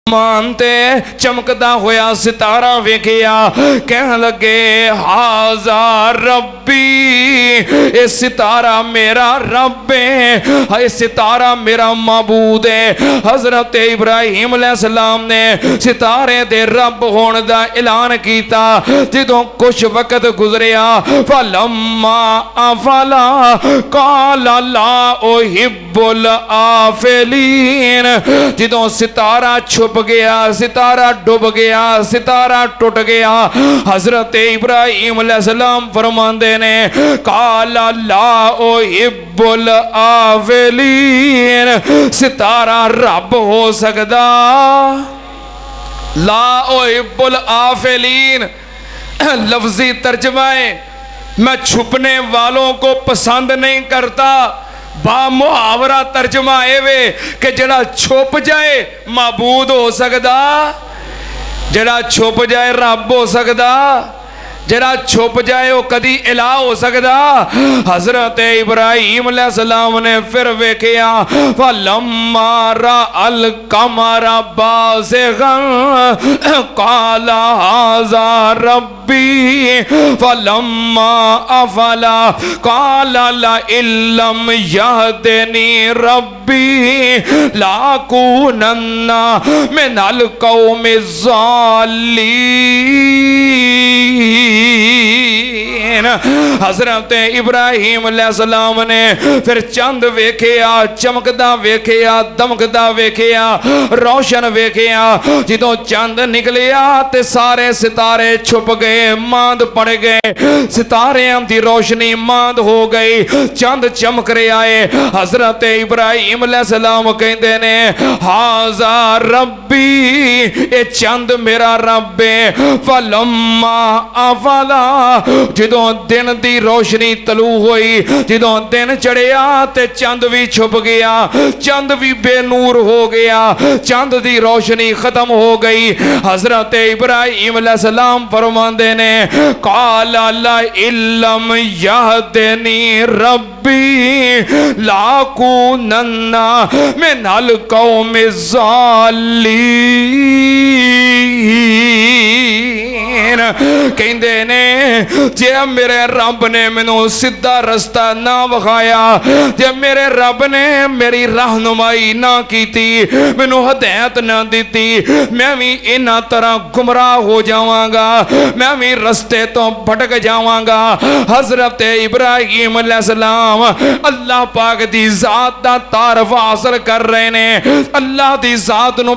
मानते चमकदा होया सितारा वेखिया, कह लगे हाजा रब्बी, ये सितारा मेरा रब है, ये सितारा मेरा माबूद है। हजरत इब्राहिम अलैहिस्सलाम ने सितारे दे रब होने दा ऐलान किया। जदों कुछ वक्त गुजरिया, फलम्मा अफला काला ला उहिब्बुल आफिलीन, जदों सितारा छुप गया, सितारा डूब गया, सितारा टूट गया, हजरत इब्राहिम अलैहिस्सलाम फरमांदे ने काला ला उहिब्बुल आफिलीन, सितारा रब हो सकदा, ला उहिब्बुल आफिलीन लफ्जी तर्जमा है, मैं छुपने वालों को पसंद नहीं करता। बा मुहावरा तर्जमा वे कि जड़ा छुप जाए माबूद हो सकदा, जड़ा छुप जाए रब हो सकदा, जड़ा छुप जाए वो कदी इला हो सकदा। हजरत इब्राहिम अलैहिस्सलाम ने फिर वेखिया, फलम्मा रअल कमरा बाज़िगन काला हाज़ा रब्बी, फलम्मा अफला काला ला इल्लम यहदनी रब्बी लाकुनन्ना मिनल कौमिज़ ज़ालिमीन। हजरत इब्राहिम अलैहिस्सलाम ने फिर चंद वेखिया, चमकदा वेखिया, दमकदा वेखिया, रोशन वेखिया। जदों चंद निकलिया ते सारे सितारे छुप गए, मांद पड़ गए, सितारियां दी रोशनी मांद हो गई, चंद चमक रहा है। हजरत इब्राहिम अलैहिस्सलाम कहते ने हाजा रब्बी, ये चंद मेरा रब है। फलम्मा अफला, जदों दिन दी रोशनी तलू हुई, जदों दिन चढ़िया ते चंद भी छुप गया, चंद भी बेनूर हो गया, चंद दी रोशनी खत्म हो गई। हजरत इब्राहिम अलैहिस्सलाम फरमांदे ने काला ला इल्लम यहदनी रब्बी लाकुनन्ना मिनल कौमिज़ ज़ालिमीन। कहंदे ने जे मेरे रब ने मैनू सीधा रास्ता ना विखाया, जे मेरे रब ने मेरी रहनुमाई ना की, मैनू हदायत ना दी, मैं भी इन्हां तरह गुमराह हो जावांगा, मैं भी रस्ते तो भटक जावांगा। हजरत इब्राहिम अलैहिस्सलाम अल्लाह पाक दी जात दा तारफ हासिल कर रहे ने, अल्लाह दी जात नू